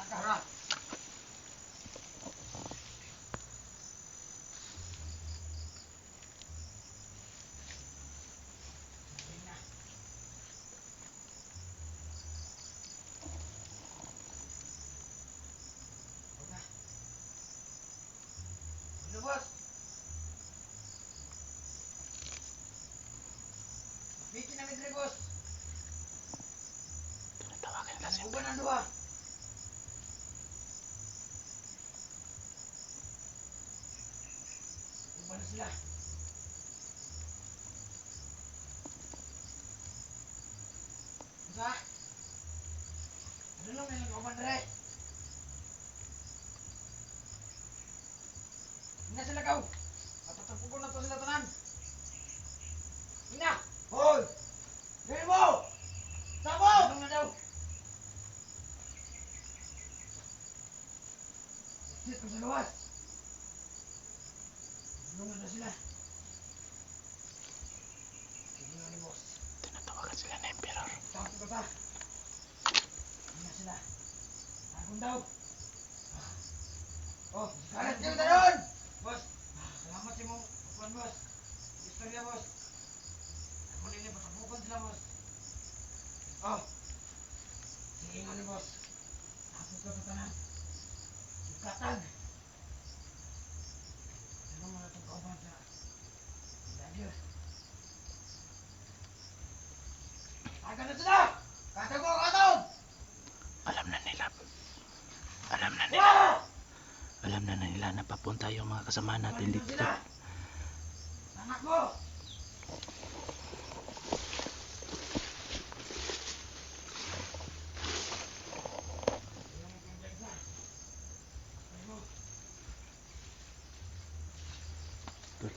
Tara. Ano, boss? Bikin namin dre, boss. Tinatawagan nila si Uban ang duha. Uban na sila. Isa? Ano lang nilang uban dre? Ina sila kaw. Matatampugon na to sila tanan. Ina! Hoy! Gawin mo! Sabog! Anong na daw? Sit ko sa luwas. Anong na daw sila? Sige nga ni boss. Tinatawagan sila na Emperor. Tapos ko ta. Ina sila. Tagon daw. Oh, karat kayo taron! Boss, salamat si mong kuwan, boss. Istorya, boss. Ako nila patabukan sila, boss. Oh, sige nga ni boss. Tapos ko sa tanan. Ikatag. Ano mo na itong kauban sa radio? Tagan na sila! Katag ko, katag! Alam na nila. Ah! Alam na nila na papunta yung mga kasama natin Balik na dito. sila! Anak ko! Tol,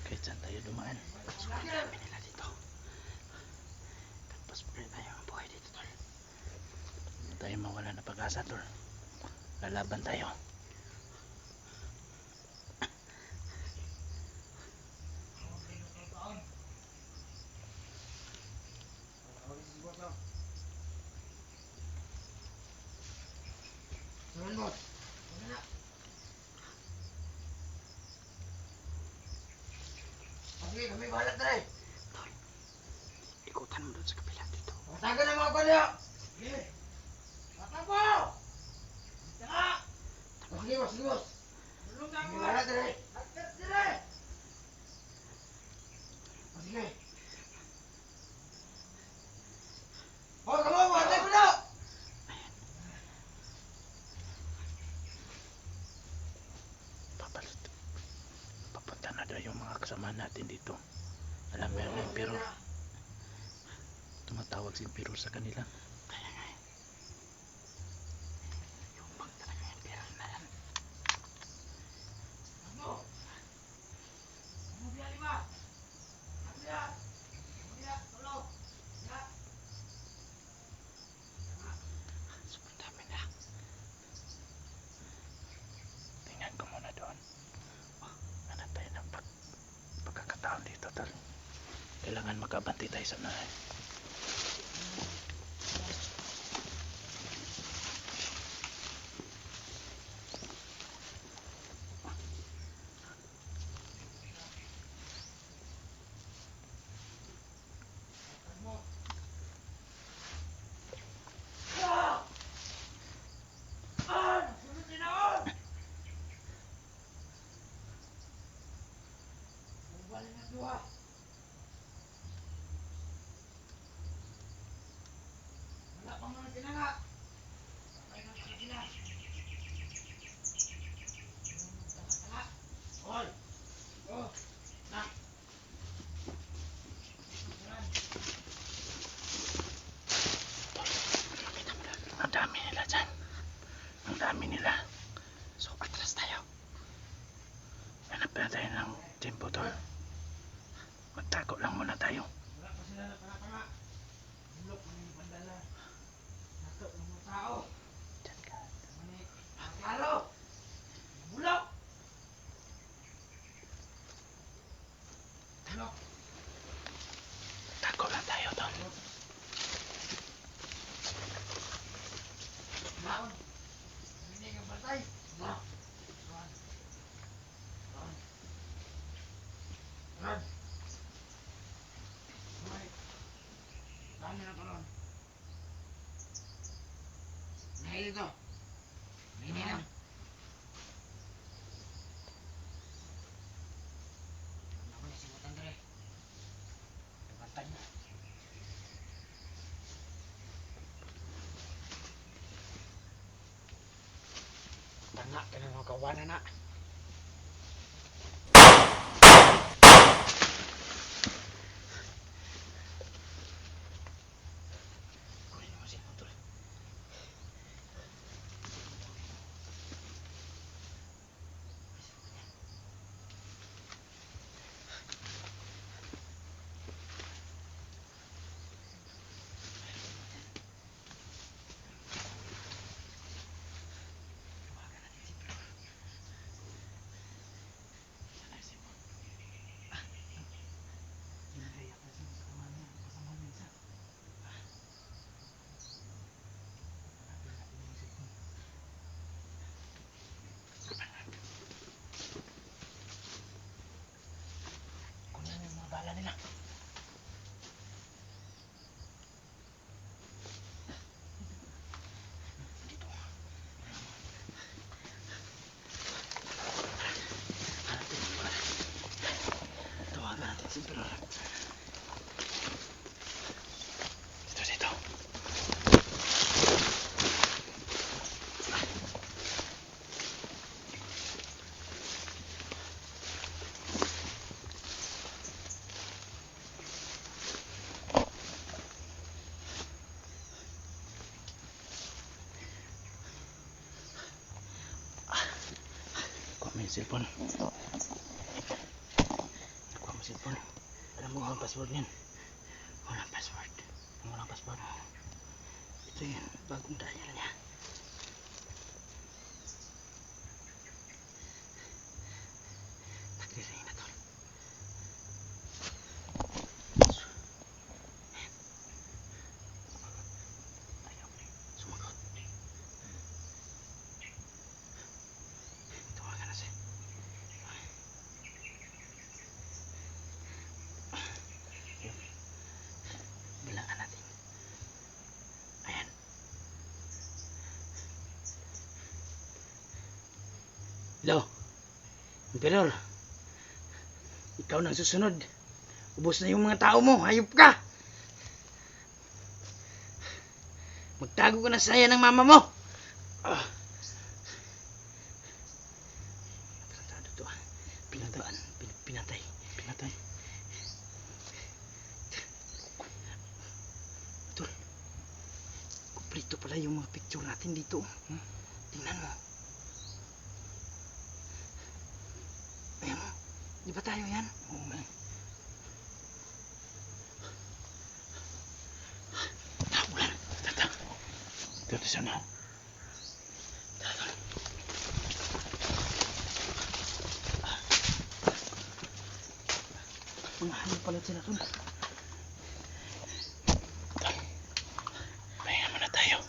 kahit saan tayo dumaan, sobrang dami nila dito. Tapos pa rin tayo ang buhay dito, tol. Hindi tayo mawala na pag-asa, tol. Lalaban tayo. Tuhan, boss. Huwag na. Sige, kami balat na rin. Tol, ikutan mo doon sa kapila dito. Matagal na mga balyo! Sige! Tatakbo! Tara! Sige, boss, sige, boss. Tulong na mo! Balat na rin. Agad sila! Sige. Oh, kamo, matay ko na! Papunta na daw yung mga kasama natin dito. Alam mo yung Emperor. Tumatawag si Emperor sa kanila. Kaya nga eh. Yung bang talaga yung Emperor na yan. Ano? Ano biya lima? Ano biya? Ano biya? Tolong! Biya! Sobrang dami na. Tingnan ko muna doon. Hanap tayo ng pagkakataon dito, tol. Kailangan makabantay tayo sa nahay. Ah! Ah! Nasunod din ako! Bumalik na duha. Wala pang mga tinanga. Patay na pala sila. Tanga-tanga. Hoy! Oh! Na! Ang dami nila dyan. Ang dami nila. So, atras tayo. Hanap na tayo ng tempo, tol. Magtago lang muna tayo. Wala pa sila na tanga-tanga. Bulok man yung pandala. Nato ng mga tao. Diyan ka. Mani, klaro. Bulok. Bulok. Tago lang tayo, tol. Bulok. dito. Hindi na. Ako nasimutan dere. Nagantay mo. Tanga ka na mga kawanan na. Kunin mo si motor. Kunin mo yung mga bala nila. Dito. Hanapin mo ba? Tawagan natin si Emperor. Dito. Kuha mo yung cellphone. Kuha mo yung cellphone. Alam mo ang password yan. Walang password. Walang password. Ito yun. Bagong dial niya. Nagre-ring na to. Ayaw mo. Sumagot. Tawagan na siya. Bilangan natin. Ayan. Hello. Emperor. Ikaw nang susunod. Ubos na yung mga tao mo. Hayop ka. Magtago ka na sa saya ng mama mo. Tratado to. Pinatay. Pinatay. Pinatay. Betul. Kumplito pala yung mga picture natin dito. Tingnan mo. Ayan mo. Di ba tayo yan? Oo, man. Ulan. Tata. Dito sana. Tara. Mga hayop pala sila dun. Pahinga muna tayo.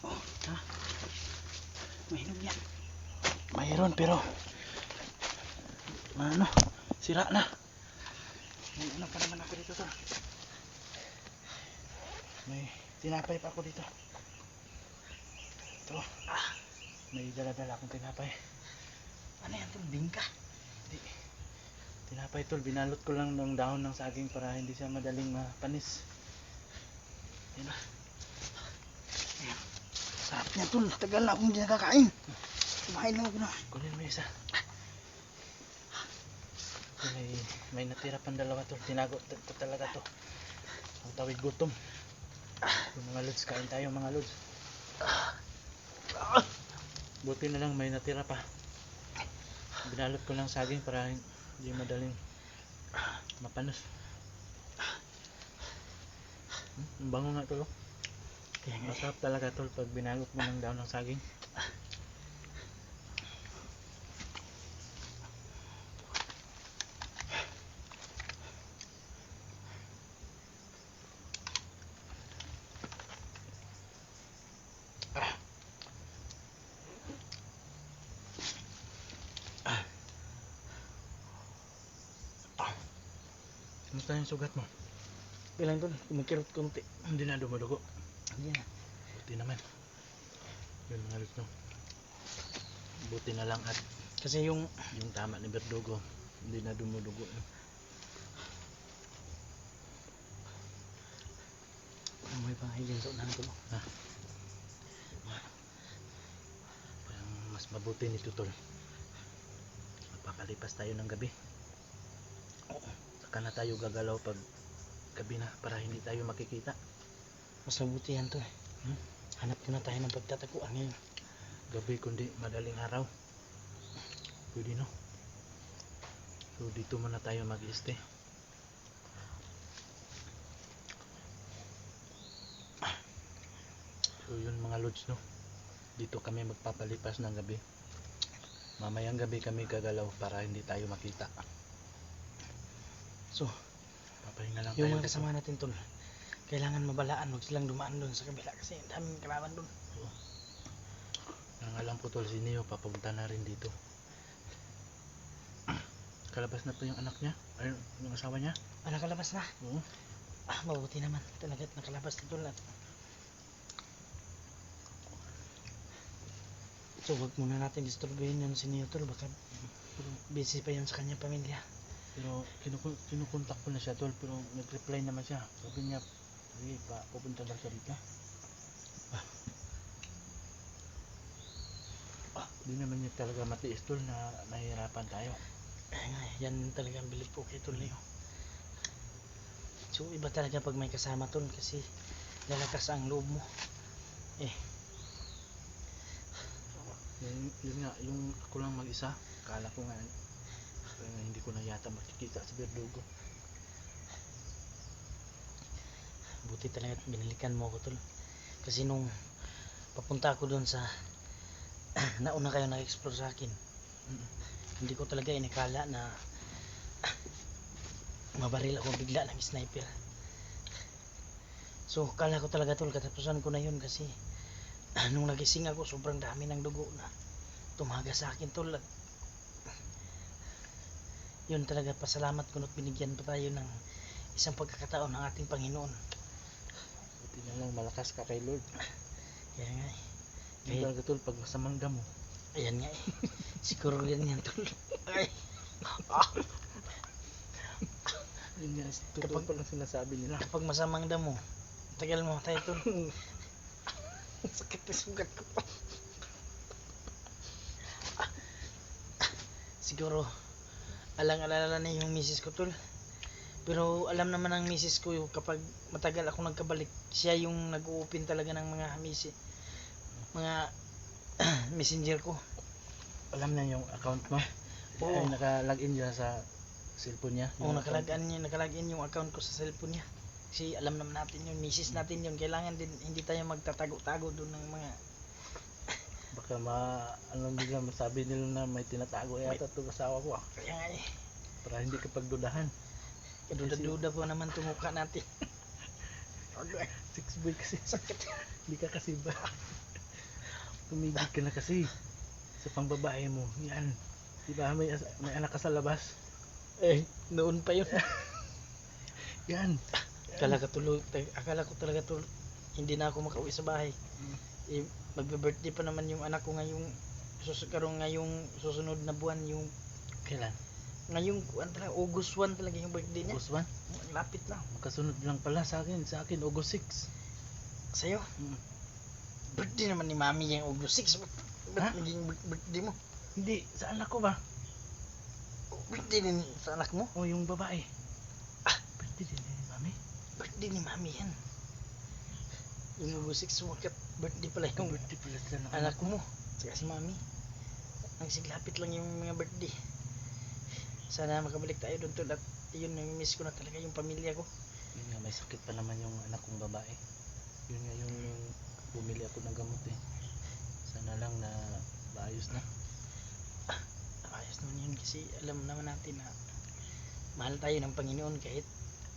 Oh, ha? Mahinog yan. Mayroon pero ano, sira na. May ano pa naman ako dito to. May tinapay pa ako dito. Ito. May dala-dala akong tinapay. Ano yan tol? Bingka? Hindi. Tinapay tol, binalot ko lang ng dahon ng saging para hindi siya madaling mapanis. Ayan na. Ayan. Sarap niya tol. Tagal na akong hindi nakakain. Kumain lang ako na. Kunin mo isa. May natira pang dalawa tol. Tinago talaga to. Ang tawid gutom. Yung mga lods, kain tayo mga lods. Buti na lang may natira pa. Binalot ko lang saging para hindi madaling mapanos. Ang bango nga tol. Masarap talaga tol pag binalot mo ng daon ng saging. Kamusta yung sugat mo? Bilang tol, kumikirot konti. Hindi na dumudugo. Hindi na. Buti naman. Yun mga lods, no? Buti na lang at Kasi yung yung tama ni Berdugo, hindi na dumudugo. may pangahigin sa unahan tol. Ha? Parang mas mabuti nito tol. Magpapalipas tayo ng gabi. Saka na tayo gagalaw pag gabi na para hindi tayo makikita. Mas mabuti yan tol. Hanap ko na tayo ng pagtataguan ngayon. Gabi kundi madaling araw. Pwede no? So dito muna tayo mag-stay. So yun mga lods, no? Dito kami magpapalipas ng gabi. Mamayang gabi kami gagalaw para hindi tayo makita. So, Papahinga lang yung tayo mga dito. kasama natin tol, kailangan mabalaan, huwag silang dumaan doon sa kabila kasi ang daming kalaban doon. Ang alam ko tol, si Neo papunta na rin dito. Kalabas na po yung anak niya, ay yung asawa niya. Ah, nakalabas na. Oo. Mabuti naman. Talagat nakalabas na tol. So, wag muna natin disturbuhin yun si Neo tol. Baka busy pa yun sa kanyang pamilya. Pero kinukontak ko na siya tol, pero nag-reply naman siya. Sabi niya, sige pa, pupunta lang siya dito. Hindi naman niya talaga matiis tol na nahihirapan tayo. Yan talagang bilib po kay tol Neo. So, iba talaga pag may kasama tol kasi lalakas ang loob mo. Yun nga, yung ako lang mag-isa, kala ko nga hindi ko na yata makikita si Berdugo. Buti talaga binalikan mo ako tol. Kasi nung papunta ako doon sa nauna kayo nag-explore sa akin, hindi ko talaga inikala na mabaril ako bigla ng sniper. So kala ko talaga tol katapusan ko na yun kasi nung nagising ako sobrang dami ng dugo na tumaga sa akin tol. Yun talaga, pasalamat ko at binigyan pa tayo ng isang pagkakataon ng ating Panginoon. Buti na lang malakas ka kay Lord. Kaya nga Hindi talaga tol, pag masamang damo. ayan nga siguro yan tol. Ay. Yun nga, totoo pa lang sinasabi nila. Kapag masamang damo, tagal mo tayo tol. Sakit na sugat ko pa. Siguro alang-alala na yung misis ko tol. Pero alam naman ng misis ko kapag matagal ako nagkabalik, siya yung nag-open talaga ng mga messenger ko. Alam na yung account mo? Oo. Ay, naka-login niya sa cellphone niya? Oo, Yung nakalagin yung account ko sa cellphone niya. Kasi alam naman natin yun, misis natin yun. Kailangan din hindi tayo magtatago-tago doon ng mga baka ano nila, masabi nila na may tinatago yata itong asawa ko kaya nga para hindi ka pagdudahan. kaduda-duda po naman tumuka natin. 6 boy kasi. Sakit. Hindi ka kasi ba tumigil ka na kasi sa pangbabae mo yan, diba may anak ka sa labas Noon pa yun. yan. Akala ko talaga tuloy hindi na ako makauwi sa bahay. Magbe-birthday pa naman yung anak ko ngayong susunod na buwan, yung Kailan? ngayong August 1 talaga yung birthday niya. August 1? Lapit na. Magkasunod lang pala sa akin August 6. Sa'yo? Birthday naman ni Mami yung August 6. Ha? Ba't naging birthday mo? Hindi, sa anak ko ba? Birthday din sa anak mo? O yung babae? Birthday din ni mami? Birthday ni Mami yan. Yung August 6 birthday pala yung Birthday pala sa anak mo. Saka si Mami. Ang siglapit lang yung mga birthday. Sana makabalik tayo doon tol at yun, miss ko na talaga yung pamilya ko. Yun nga, may sakit pa naman yung anak kong babae. Yun nga yung bumili ako ng gamot sana lang na maayos na. Ayos naman yun kasi alam naman natin na mahal tayo ng Panginoon kahit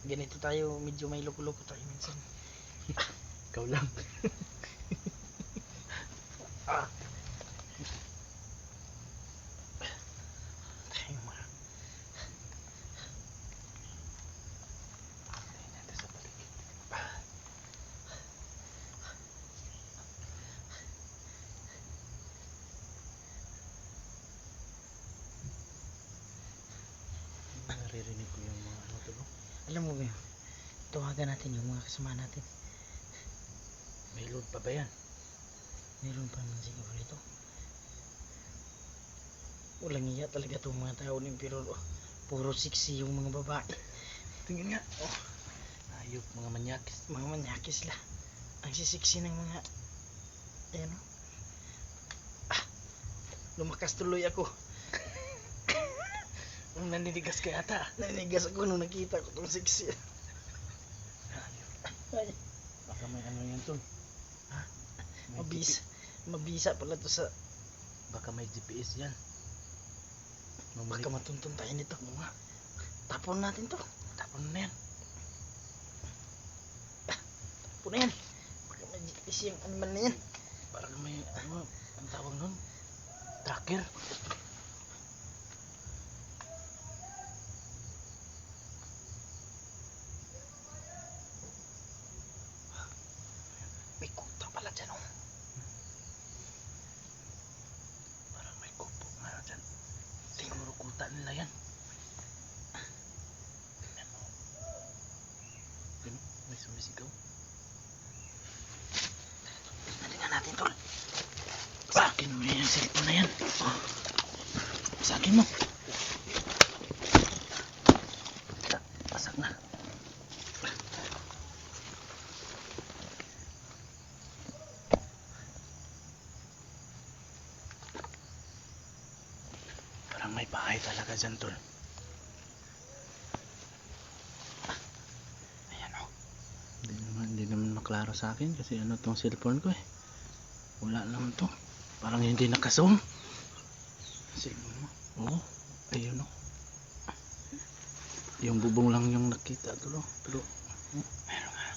ganito tayo, medyo may loko-loko tayo minsan. Ikaw lang. Tayo mga naririnig ko yung mga ano to, bro. Alam mo ba yun? Tawagan natin yung mga kasama natin. May load pa ba yan? Meron pa naman siguro dito. Walang iya talaga itong mga tao ni pero puro sexy yung mga babae. Tingnan nga. Oh, Ayop, mga manyakis. mga manyakis la. Ang sisiksi ng mga ayan oh. Lumakas tuloy ako. Naninigas ka yata. Nanigas ako nung nakita ko itong sexy. Ayop. Ay, Baka may ano yan tol. Ha? May mabisa. Mabisa pala to sa... Baka may GPS yan. Baka matuntun tayo nito. Tapon natin to. Tapon na yan. Tapon na yan. Baka may GPS yung animal na yan. Parang may ano, ang tawag nun? Tracker. May kuta pala dyan oh. Parang may kupo nga dyan. Siguro kuta nila yan. Ano? Ano? May sumisigaw. Tingnan natin tol. Sa akin mo yung cellphone na yan. Sa akin mo. Pasag na. Parang may bahay talaga dyan, tol. Ayan oh. Hindi naman maklaro sa akin kasi ano tong cellphone ko eh. Wala naman to. Parang hindi nakazoom. Cellphone mo? Oo. Ayun o. Yung bubong lang yung nakita tol. Pero Meron nga.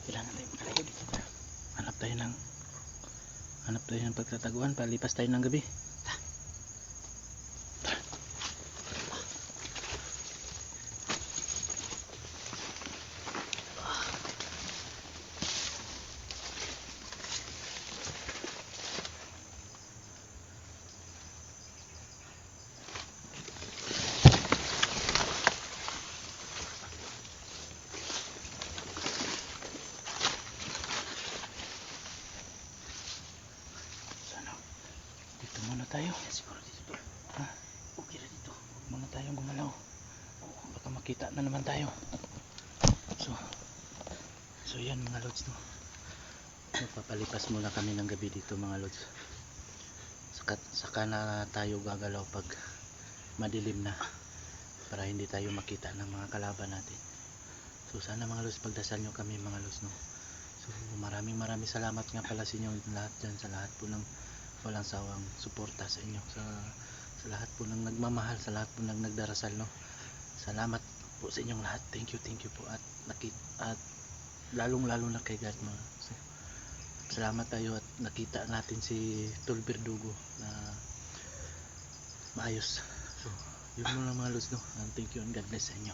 Kailangan tayo makalayo dito. hanap tayo ng pagtataguan. Palipas tayo ng gabi. Sana. Dito muna tayo. Siguro dito tol. Ha? Okay na dito. Huwag muna tayong gumalaw. Baka makita na naman tayo. So yan mga lods no. Magpapalipas muna kami ng gabi dito mga lods. Saka na tayo gagalaw pag madilim na para hindi tayo makita ng mga kalaban natin. So sana mga lods pagdasal nyo kami mga lods no. So maraming salamat nga pala sa inyo lahat dyan, sa lahat po ng walang sawang suporta sa inyo, sa lahat po ng nagmamahal, sa lahat po ng nagdarasal no. Salamat po sa inyong lahat. Thank you po at lalong na kay God mga. So, salamat tayo at nakita natin si Tol Verdugo na maayos. So yun muna mga lods no. Thank you and God bless sa inyo.